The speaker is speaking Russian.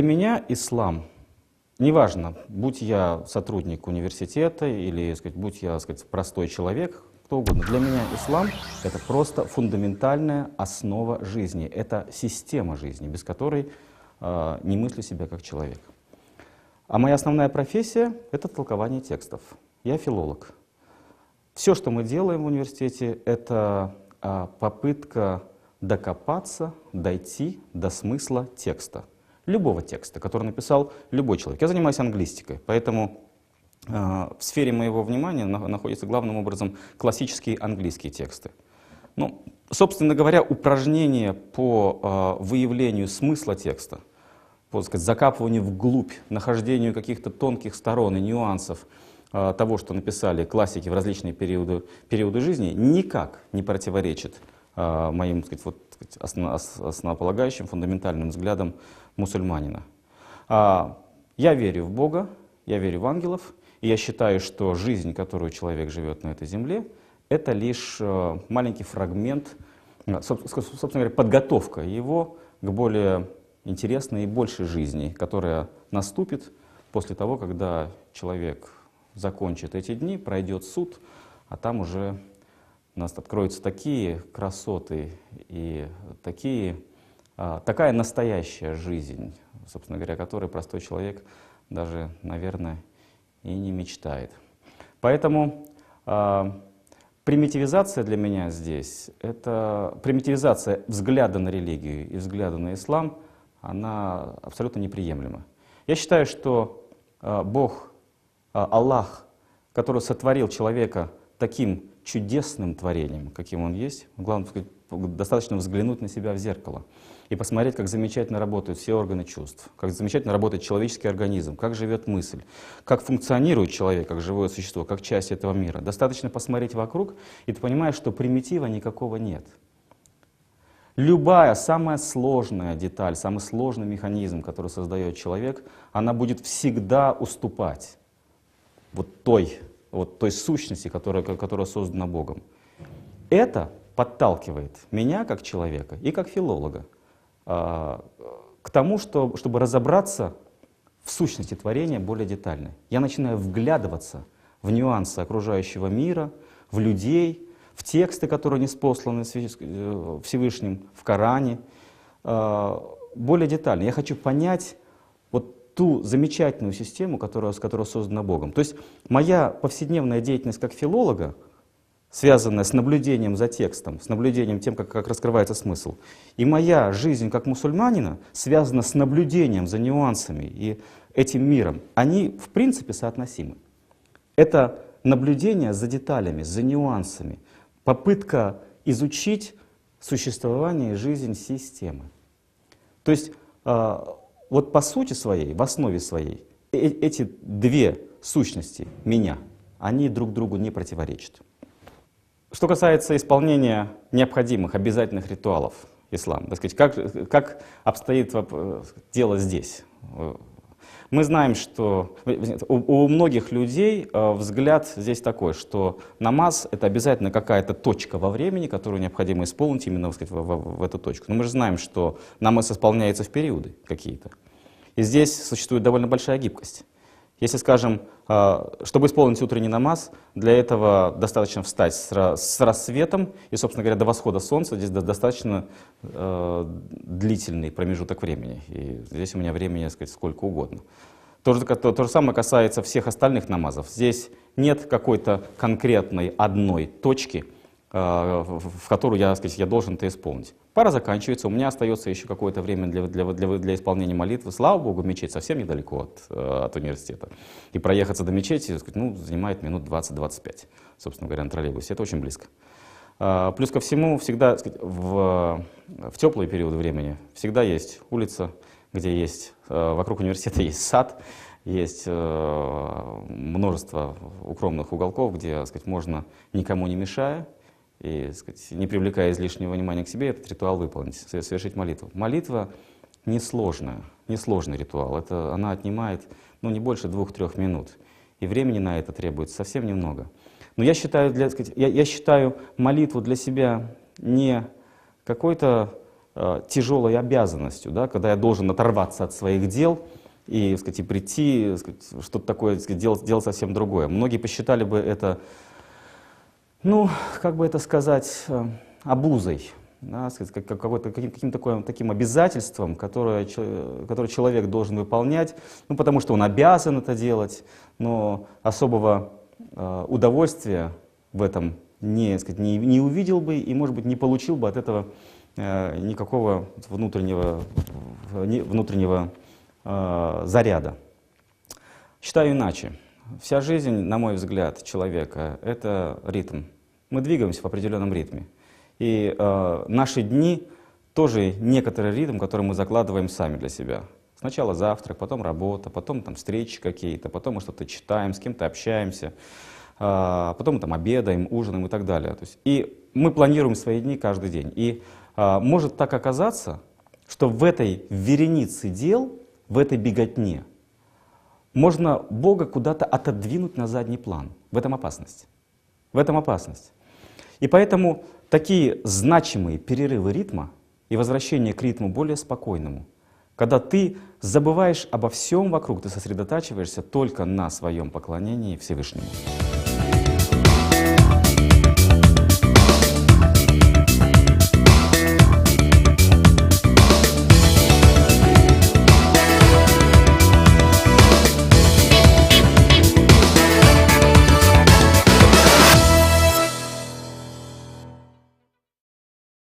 Для меня ислам, неважно, будь я сотрудник университета или, так сказать, будь я, так сказать, простой человек, кто угодно, для меня ислам — это просто фундаментальная основа жизни, это система жизни, без которой не мыслю себя как человек. А моя основная профессия — это толкование текстов. Я филолог. Все, что мы делаем в университете, это попытка докопаться, дойти до смысла текста. Любого текста, который написал любой человек. Я занимаюсь англистикой, поэтому в сфере моего внимания находятся главным образом классические английские тексты. Ну, собственно говоря, упражнения по выявлению смысла текста, по, так сказать, закапыванию вглубь, нахождению каких-то тонких сторон и нюансов того, что написали классики в различные периоды жизни, никак не противоречит моим, так сказать, основополагающим, фундаментальным взглядам мусульманина. Я верю в Бога, я верю в ангелов, и я считаю, что жизнь, которую человек живет на этой земле, это лишь маленький фрагмент, собственно говоря, подготовка его к более интересной и большей жизни, которая наступит после того, когда человек закончит эти дни, пройдет суд, а там уже у нас откроются такие красоты и такая настоящая жизнь, собственно говоря, о которой простой человек даже, наверное, и не мечтает. Поэтому примитивизация для меня здесь, это примитивизация взгляда на религию и взгляда на ислам, она абсолютно неприемлема. Я считаю, что Бог, Аллах, который сотворил человека таким чудесным творением, каким он есть, главное, достаточно взглянуть на себя в зеркало и посмотреть, как замечательно работают все органы чувств, как замечательно работает человеческий организм, как живет мысль, как функционирует человек, как живое существо, как часть этого мира. Достаточно посмотреть вокруг, и ты понимаешь, что примитива никакого нет. Любая самая сложная деталь, самый сложный механизм, который создает человек, она будет всегда уступать той сущности, которая создана Богом. Это подталкивает меня, как человека и как филолога, к тому, чтобы разобраться в сущности творения более детально. Я начинаю вглядываться в нюансы окружающего мира, в людей, в тексты, которые ниспосланы Всевышним, в Коране, более детально. Я хочу понять ту замечательную систему, которая создана Богом. То есть моя повседневная деятельность как филолога, связанная с наблюдением за текстом, с наблюдением тем, как раскрывается смысл, и моя жизнь как мусульманина связана с наблюдением за нюансами и этим миром, они в принципе соотносимы. Это наблюдение за деталями, за нюансами, попытка изучить существование и жизнь системы. То есть по сути своей, в основе своей, эти две сущности меня, они друг другу не противоречат. Что касается исполнения необходимых, обязательных ритуалов ислама, так сказать, как обстоит дело здесь? Мы знаем, что у многих людей взгляд здесь такой, что намаз — это обязательно какая-то точка во времени, которую необходимо исполнить именно, так сказать, в эту точку. Но мы же знаем, что намаз исполняется в периоды какие-то. И здесь существует довольно большая гибкость. Если, скажем, чтобы исполнить утренний намаз, для этого достаточно встать с рассветом, и, собственно говоря, до восхода солнца здесь достаточно длительный промежуток времени. И здесь у меня времени, так сказать, сколько угодно. То же самое касается всех остальных намазов. Здесь нет какой-то конкретной одной точки, в которую я должен это исполнить. Пара заканчивается, у меня остается еще какое-то время для исполнения молитвы. Слава Богу, мечеть совсем недалеко от университета. И проехаться до мечети занимает минут 20-25, собственно говоря, на троллейбусе. Это очень близко. Плюс ко всему, всегда в теплые периоды времени всегда есть улица, где есть, вокруг университета есть сад, есть множество укромных уголков, где, можно, никому не мешая, и, не привлекая излишнего внимания к себе, этот ритуал выполнить, совершить молитву. Молитва несложный ритуал. Она отнимает не больше 2-3 минут. И времени на это требуется совсем немного. Но я считаю молитву для себя не какой-то тяжелой обязанностью, да, когда я должен оторваться от своих дел и, так сказать, и прийти, что-то такое, так сказать, делать совсем другое. Многие посчитали бы это, ну, как бы это сказать, обузой, да, каким-то таким обязательством, которое человек должен выполнять, ну, потому что он обязан это делать, но особого удовольствия в этом не увидел бы и, может быть, не получил бы от этого никакого внутреннего заряда. Считаю иначе. Вся жизнь, на мой взгляд, человека — это ритм. Мы двигаемся в определенном ритме. И наши дни тоже некоторый ритм, который мы закладываем сами для себя. Сначала завтрак, потом работа, потом там встречи какие-то, потом мы что-то читаем, с кем-то общаемся, потом мы там обедаем, ужинаем и так далее. То есть, и мы планируем свои дни каждый день. И может так оказаться, что в этой веренице дел, в этой беготне, можно Бога куда-то отодвинуть на задний план. В этом опасность. В этом опасность. И поэтому такие значимые перерывы ритма и возвращение к ритму более спокойному, когда ты забываешь обо всем вокруг, ты сосредотачиваешься только на своем поклонении Всевышнему.